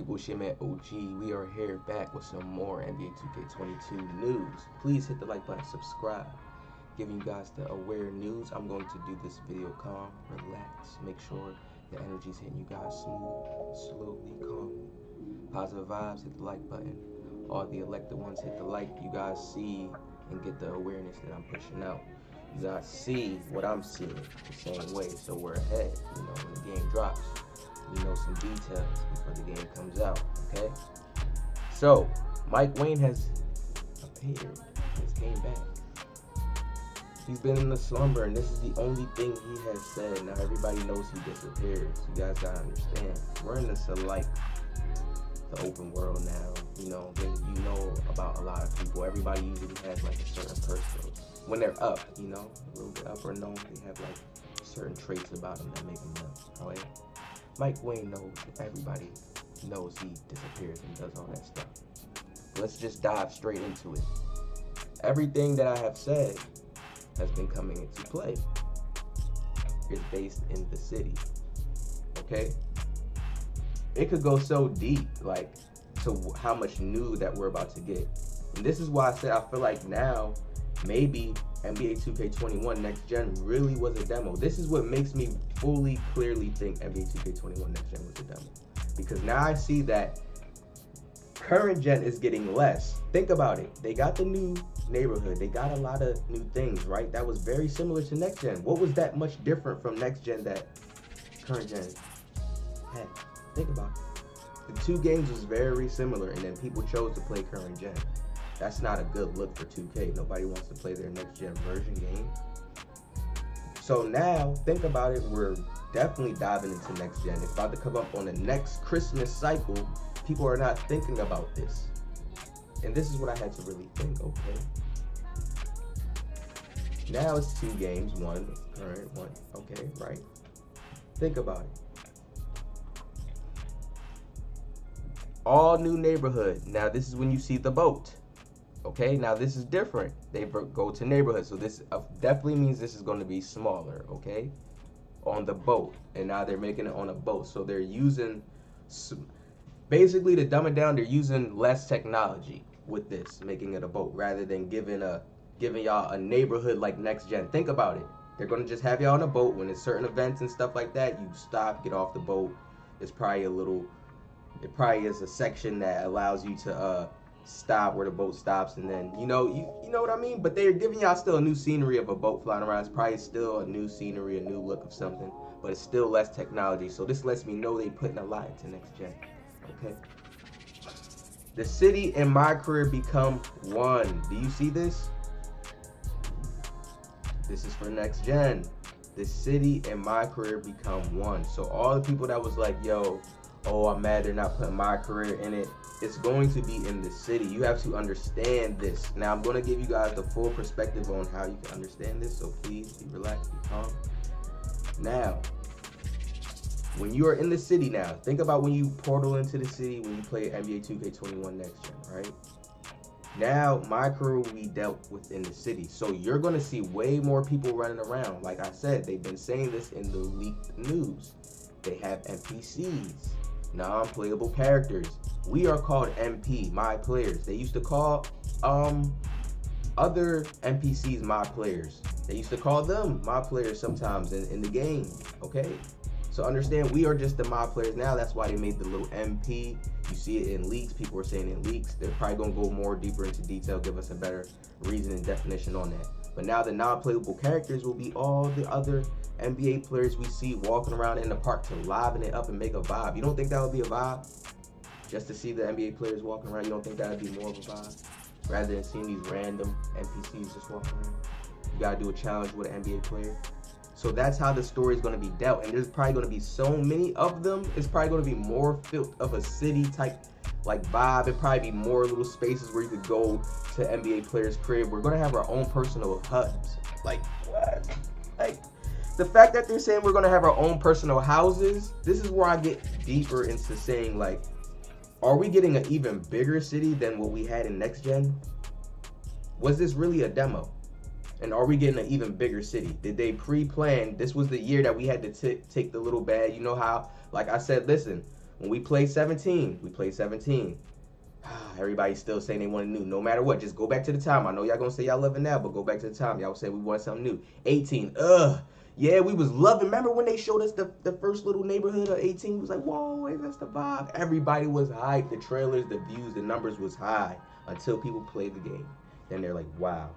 people, it's your man OG. We are here back with some more NBA 2K22 news. Please hit the like button, subscribe. Giving you guys the aware news. I'm going to do this video calm, relax, make sure the energy's hitting you guys smooth, slowly, calmly. Positive vibes, hit the like button. All the elected ones, hit the like. You guys see and get the awareness that I'm pushing out. You guys see what I'm seeing the same way, so we're ahead. You know, when the game drops, we know some details before the game comes out, okay? So, Wang has appeared. He's came back. He's been in the slumber, and this is the only thing he has said. Now, everybody knows he disappeared, so you guys gotta understand. We're in this like the open world now. You know about a lot of people. Everybody usually has like a certain person. When they're up, you know, a little bit up or known, they have like certain traits about them that make them up, right? Wang knows, everybody knows he disappears and does all that stuff. Let's just dive straight into it. Everything that I have said has been coming into play. It's based in the city, okay? It could go so deep, like, to how much new that we're about to get. And this is why I said I feel like now, maybe NBA 2K21 Next Gen really was a demo. This is what makes me fully, clearly think NBA 2K21 Next Gen was a demo. Because now I see that current gen is getting less. Think about it. They got the new neighborhood. They got a lot of new things, right? That was very similar to Next Gen. What was that much different from Next Gen that current gen had? Think about it. The two games was very similar, and then people chose to play current gen. That's not a good look for 2K. Nobody wants to play their next gen version game. So now, think about it. We're definitely diving into next gen. It's about to come up on the next Christmas cycle. People are not thinking about this. And this is what I had to really think, okay? Now it's two games, one current, one, okay, right? Think about it. All new neighborhood. Now this is when you see the boat. Okay, now this is different. They go to neighborhood, so this definitely means this is going to be smaller, okay? On the boat, and now they're making it on a boat, so they're using, basically to dumb it down, they're using less technology with this, making it a boat, rather than giving y'all a neighborhood like Next Gen. Think about it. They're going to just have y'all on a boat. When it's certain events and stuff like that, you stop, get off the boat. It's probably it probably is a section that allows you to stop where the boat stops, and then you know what I mean. But they're giving y'all still a new scenery of a boat flying around. It's probably still a new scenery, a new look of something, but it's still less technology. So this lets me know they putting a lot into next gen. Okay. The city and my career become one. Do you see this? This is for next gen. The city and my career become one. So all the people that was like, yo, oh, I'm mad they're not putting my career in it. It's going to be in the city. You have to understand this. Now, I'm going to give you guys the full perspective on how you can understand this. So please be relaxed, be calm. Now, when you are in the city now, think about when you portal into the city when you play NBA 2K21 Next Gen, right? Now, my career will be dealt with in the city. So you're going to see way more people running around. Like I said, they've been saying this in the leaked news. They have NPCs. Non-playable characters. We are called MP, my players. They used to call other NPCs my players. They used to call them my players sometimes in the game, okay? So understand, we are just the my players now. That's why they made the little MP. You see it in leaks. People are saying in leaks. They're probably going to go more deeper into detail, give us a better reason and definition on that. But now the non-playable characters will be all the other NBA players we see walking around in the park to liven it up and make a vibe. You don't think that would be a vibe? Just to see the NBA players walking around, you don't think that would be more of a vibe? Rather than seeing these random NPCs just walking around. You gotta do a challenge with an NBA player. So that's how the story is gonna be dealt. And there's probably gonna be so many of them. It's probably gonna be more filled of a city type like vibe. It'd probably be more little spaces where you could go to NBA players' crib. We're gonna have our own personal hubs. Like, what? Like, the fact that they're saying we're going to have our own personal houses, this is where I get deeper into saying, like, are we getting an even bigger city than what we had in Next Gen? Was this really a demo? And are we getting an even bigger city? Did they pre-plan? This was the year that we had to take the little bag. You know how, like I said, listen, When we play 17, we play 17. Everybody's still saying they want new. No matter what, just go back to the time. I know y'all gonna say y'all love it now, but go back to the time. Y'all say we want something new. 18, yeah, we was loving. Remember when they showed us the first little neighborhood of 18? We was like, whoa, that's the vibe. Everybody was hyped. The trailers, the views, the numbers was high until people played the game. Then they're like, wow,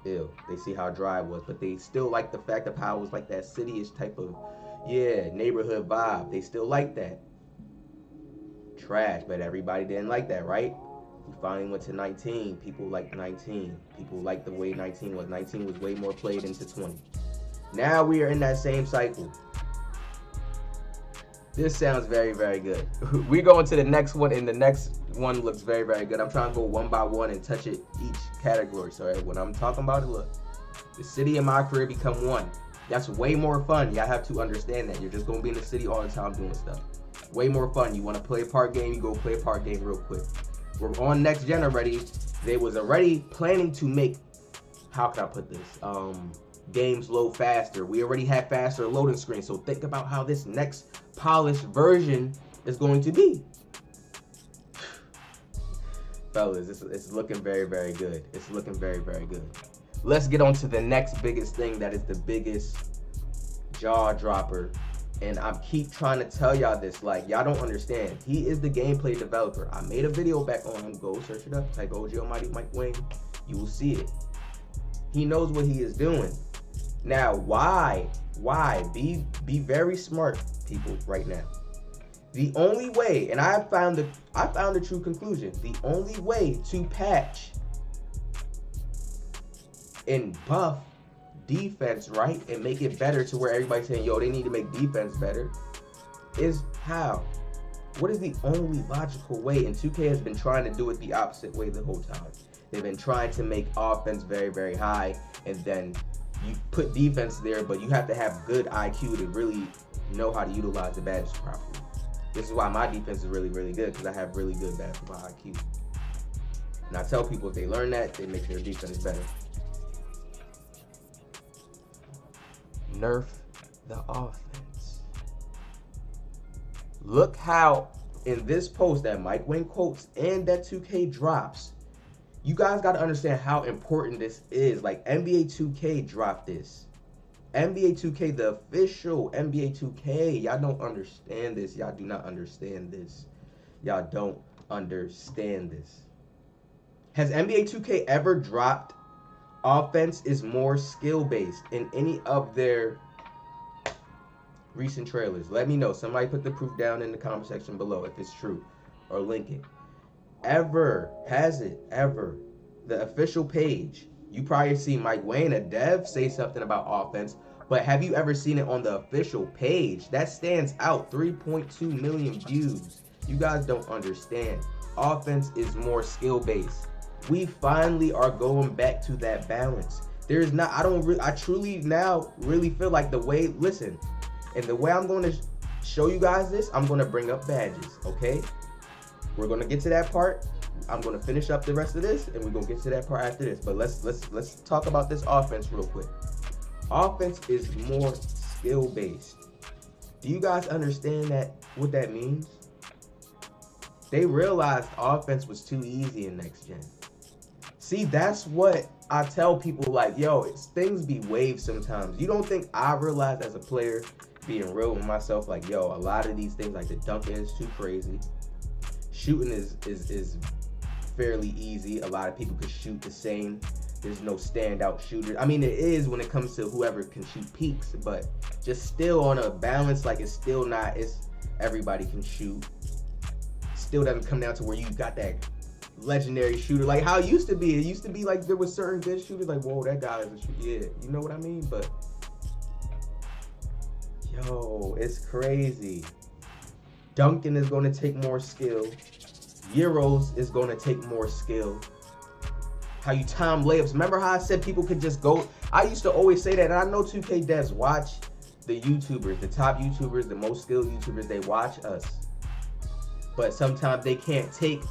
ew. They see how dry it was, but they still like the fact of how it was like that city-ish type of, yeah, neighborhood vibe. They still like that. Trash, but everybody didn't like that, right? We finally went to 19. People liked 19. People liked the way 19 was. 19 was way more played into 20. Now we are in that same cycle. This sounds very, very good. We going to the next one, and the next one looks very, very good. I'm trying to go one by one and touch it each category. So when I'm talking about it, look, the city and my career become one. That's way more fun. Y'all have to understand that. You're just going to be in the city all the time doing stuff. Way more fun. You want to play a park game, you go play a park game real quick. We're on next gen already. They was already planning to make, how can I put this? Games load faster. We already have faster loading screens. So think about how this next polished version is going to be. Fellas, it's looking very, very good. It's looking very, very good. Let's get on to the next biggest thing that is the biggest jaw dropper. And I keep trying to tell y'all this, like, y'all don't understand. He is the gameplay developer. I made a video back on him. Go search it up. Type OG Almighty Mike Wang. You will see it. He knows what he is doing. Now, why? Be very smart, people, right now. The only way, and I found the true conclusion. The only way to patch and buff defense, right, and make it better to where everybody's saying, yo, they need to make defense better, is how? What is the only logical way? And 2K has been trying to do it the opposite way the whole time. They've been trying to make offense very, very high, and then you put defense there, but you have to have good IQ to really know how to utilize the badges properly. This is why my defense is really, really good, because I have really good basketball IQ. And I tell people if they learn that, they make their defense better. Nerf the offense. Look how in this post that Mike Wang quotes and that 2K drops, you guys got to understand how important this is. Like, NBA 2K dropped this. NBA 2K, the official NBA 2K. Y'all don't understand this. Y'all do not understand this. Y'all don't understand this. Has NBA 2K ever dropped offense is more skill-based in any of their recent trailers? Let me know. Somebody put the proof down in the comment section below if it's true, or link it. Ever, has it ever, the official page, you probably see Mike Wang, a dev, say something about offense, but have you ever seen it on the official page? That stands out. 3.2 million views. You guys don't understand. Offense is more skill-based. We finally are going back to that balance. There's not, I truly now really feel like the way, listen, and the way I'm going to show you guys this, I'm going to bring up badges, okay? We're going to get to that part. I'm going to finish up the rest of this, and we're going to get to that part after this. But let's talk about this offense real quick. Offense is more skill-based. Do you guys understand what that means? They realized offense was too easy in next gen. See, that's what I tell people, like, yo, things be waves sometimes. You don't think I realized as a player, being real with myself, like, yo, a lot of these things, like the dunking is too crazy. Shooting is fairly easy. A lot of people could shoot the same. There's no standout shooter. I mean, it is when it comes to whoever can shoot peaks, but just still on a balance, like, it's still not, everybody can shoot. Still doesn't come down to where you got that legendary shooter like how it used to be. It used to be like there was certain good shooters, like, whoa, that guy is a shooter. Yeah, you know what I mean? But yo, it's crazy. Dunking is going to take more skill. Euros is going to take more skill. How you time layups. Remember how I said people could just go? I used to always say that, and I know 2K devs watch the YouTubers, the top YouTubers, the most skilled YouTubers. They watch us, but sometimes they can't take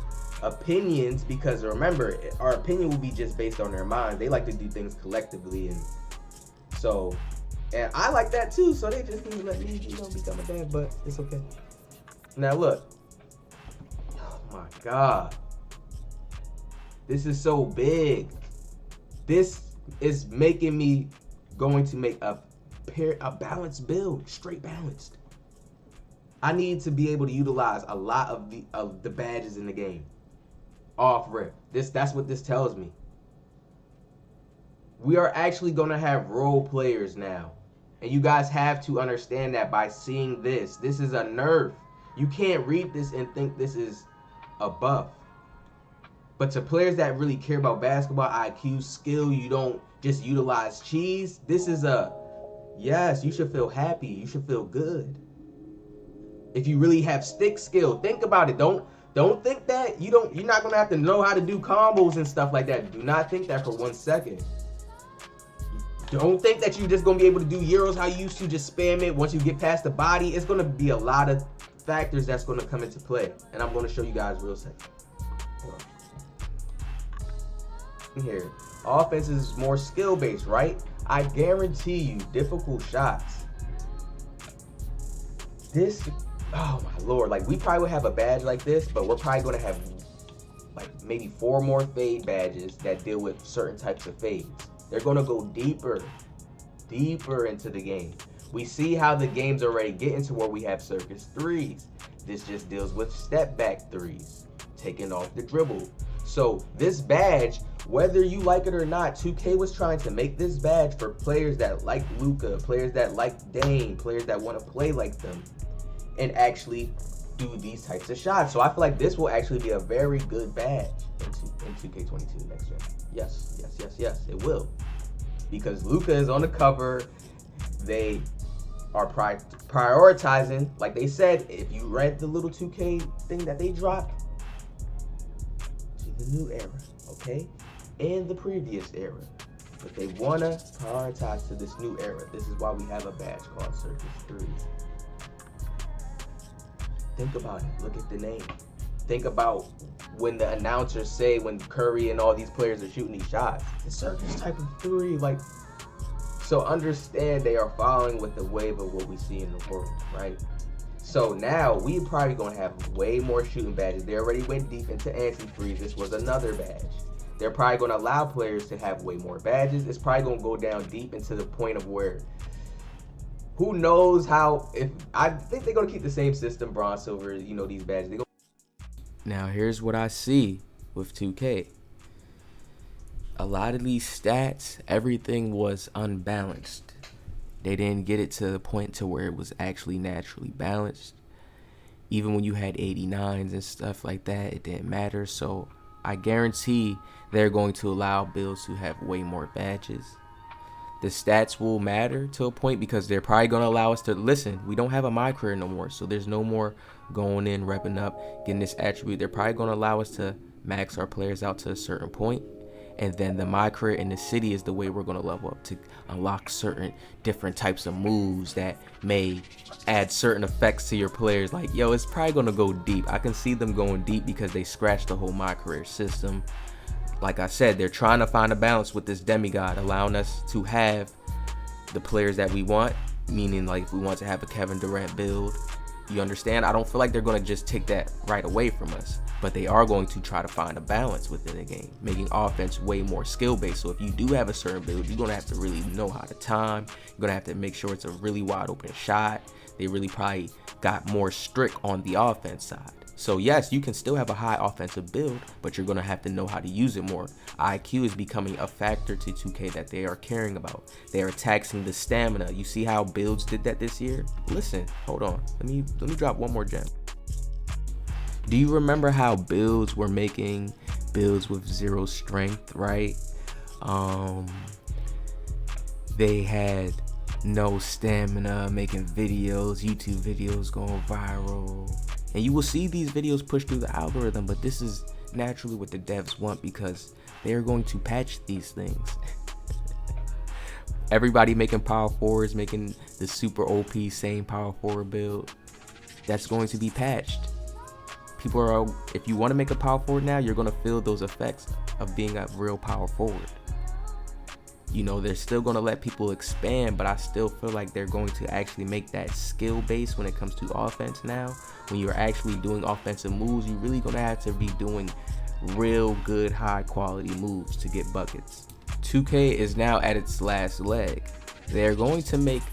opinions, because remember, our opinion will be just based on their mind. They like to do things collectively, and so, I like that too, so they just need to let me, become a dad, but it's okay. Now look, God. This is so big. This is making me going to make a balanced build, straight balanced. I need to be able to utilize a lot of the badges in the game. Off rip. That's what this tells me. We are actually gonna have role players now. And you guys have to understand that by seeing this. This is a nerf. You can't read this and think this is a buff. But to players that really care about basketball, IQ, skill, you don't just utilize cheese. This is a, yes, you should feel happy. You should feel good. If you really have stick skill, think about it. Don't think that you're not gonna have to know how to do combos and stuff like that. Do not think that for 1 second. Don't think that you're just gonna be able to do Euros how you used to, just spam it. Once you get past the body, it's gonna be a lot of factors that's gonna come into play. And I'm gonna show you guys real second. Hold on. Here, offense is more skill based, right? I guarantee you, difficult shots. This, oh my lord, like we probably would have a badge like this, but we're probably gonna have like maybe 4 more fade badges that deal with certain types of fades. They're gonna go deeper into the game. We see how the game's already getting to where we have circus threes. This just deals with step back threes, taking off the dribble. So this badge, whether you like it or not, 2K was trying to make this badge for players that like Luka, players that like Dame, players that want to play like them, and actually do these types of shots. So I feel like this will actually be a very good badge in 2K22 next gen. Yes, it will. Because Luka is on the cover. They are prioritizing, like they said, if you read the little 2K thing that they dropped, to the new era, okay? And the previous era. But they want to prioritize to this new era. This is why we have a badge called Circus 3. Think about it. Look at the name. Think about when the announcers say when Curry and all these players are shooting these shots. The circus type of 3, like, so understand they are following with the wave of what we see in the world, right? So now we probably gonna have way more shooting badges. They already went deep into anti-freeze. This was another badge. They're probably gonna allow players to have way more badges. It's probably gonna go down deep into the point of where, who knows how, I think they're gonna keep the same system, bronze, silver, you know, these badges. Now here's what I see with 2K. A lot of these stats, everything was unbalanced. They didn't get it to the point to where it was actually naturally balanced. Even when you had 89s and stuff like that, it didn't matter. So I guarantee they're going to allow builds to have way more badges. The stats will matter to a point because they're probably going to allow us to, listen, we don't have a my career no more. So there's no more going in, repping up, getting this attribute. They're probably going to allow us to max our players out to a certain point. And then the my career in the city is the way we're going to level up to unlock certain different types of moves that may add certain effects to your players. Like, yo, it's probably going to go deep. I can see them going deep because they scratched the whole my career system. Like I said, they're trying to find a balance with this demigod, allowing us to have the players that we want, meaning like if we want to have a Kevin Durant build, you understand? I don't feel like they're going to just take that right away from us, but they are going to try to find a balance within the game, making offense way more skill-based. So if you do have a certain build, you're going to have to really know how to time. You're going to have to make sure it's a really wide open shot. They really probably got more strict on the offense side. So yes, you can still have a high offensive build, but you're going to have to know how to use it more. IQ is becoming a factor to 2K that they are caring about. They are taxing the stamina. You see how builds did that this year? Listen, hold on. Let me drop one more gem. Do you remember how builds were making builds with 0 strength, right? They had no stamina, making videos, YouTube videos going viral. And you will see these videos push through the algorithm, but this is naturally what the devs want because they're going to patch these things. Everybody making power forwards, making the super OP same power forward build, that's going to be patched. People are, if you want to make a power forward now, you're going to feel those effects of being a real power forward. You know, they're still going to let people expand, but I still feel like they're going to actually make that skill base when it comes to offense now. When you're actually doing offensive moves, you're really going to have to be doing real good, high quality moves to get buckets. 2K is now at its last leg. They're going to make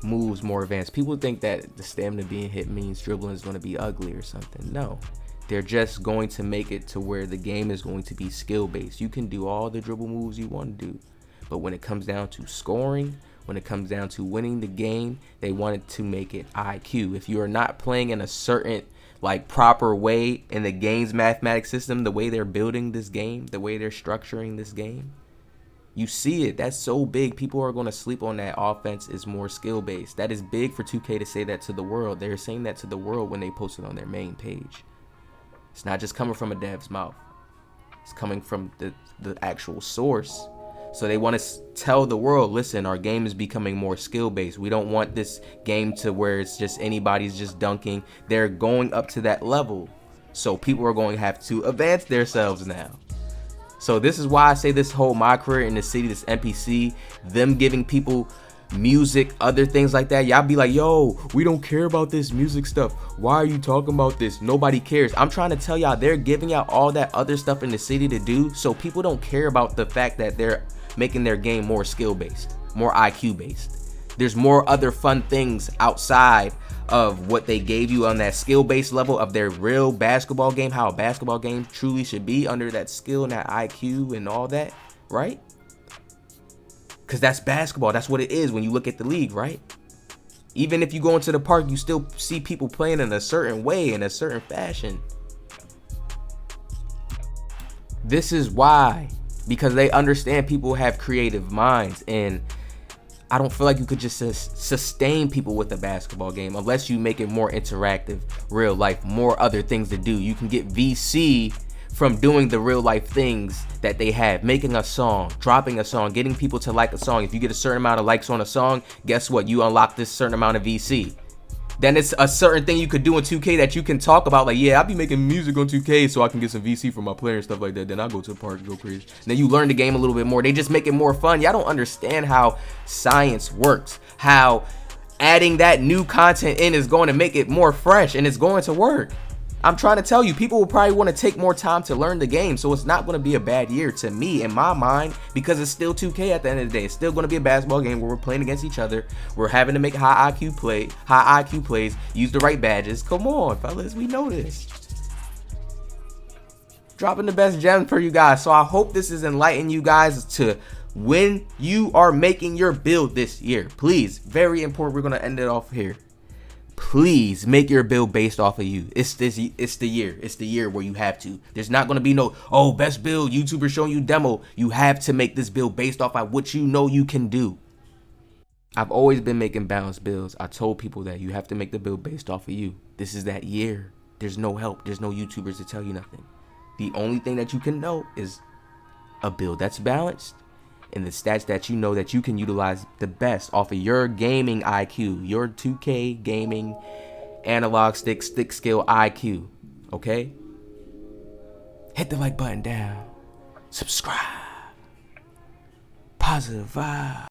moves more advanced. People think that the stamina being hit means dribbling is going to be ugly or something. No. They're just going to make it to where the game is going to be skill based. You can do all the dribble moves you want to do, but when it comes down to scoring, when it comes down to winning the game, they wanted to make it IQ. If you are not playing in a certain like proper way in the game's mathematics system, the way they're building this game, the way they're structuring this game, you see it. That's so big. People are going to sleep on that. Offense is more skill based. That is big for 2K to say that to the world. They're saying that to the world when they post it on their main page. It's not just coming from a dev's mouth. It's coming from the actual source. So they want to tell the world, listen, our game is becoming more skill-based. We don't want this game to where it's just anybody's just dunking. They're going up to that level. So people are going to have to advance themselves now. So this is why I say this whole My Career in the City, this NPC, them giving people music, other things like that. Y'all be like, yo, we don't care about this music stuff. Why are you talking about this? Nobody cares. I'm trying to tell y'all, they're giving out all that other stuff in the city to do, so people don't care about the fact that they're making their game more skill based, more IQ based. There's more other fun things outside of what they gave you on that skill based level of their real basketball game, how a basketball game truly should be under that skill and that IQ and all that, right? Because that's basketball. That's what it is when you look at the league, right? Even if you go into the park, you still see people playing in a certain way, in a certain fashion. This is why. Because they understand people have creative minds. And I don't feel like you could just sustain people with a basketball game unless you make it more interactive, real life, more other things to do. You can get VC from doing the real life things that they have, making a song, dropping a song, getting people to like a song. If you get a certain amount of likes on a song, guess what? You unlock this certain amount of VC. Then it's a certain thing you could do in 2K that you can talk about, like, yeah, I'll be making music on 2K so I can get some VC from my player and stuff like that. Then I'll go to the park and go crazy. And then you learn the game a little bit more. They just make it more fun. Y'all don't understand how science works, how adding that new content in is going to make it more fresh and it's going to work. I'm trying to tell you, people will probably want to take more time to learn the game, so it's not going to be a bad year to me, in my mind, because it's still 2K at the end of the day. It's still going to be a basketball game where we're playing against each other. We're having to make high IQ plays, use the right badges. Come on, fellas, we know this. Dropping the best gems for you guys, so I hope this is enlightening you guys to when you are making your build this year. Please, very important, we're going to end it off here. Please make your build based off of you. It's the year. It's the year where you have to. There's not going to be no, oh, best build, YouTuber showing you demo. You have to make this build based off of what you know you can do. I've always been making balanced builds. I told people that you have to make the build based off of you. This is that year. There's no help. There's no YouTubers to tell you nothing. The only thing that you can know is a build that's balanced and the stats that you know that you can utilize the best off of your gaming IQ, your 2K gaming analog stick skill IQ, okay? Hit the like button down, subscribe, positive vibe.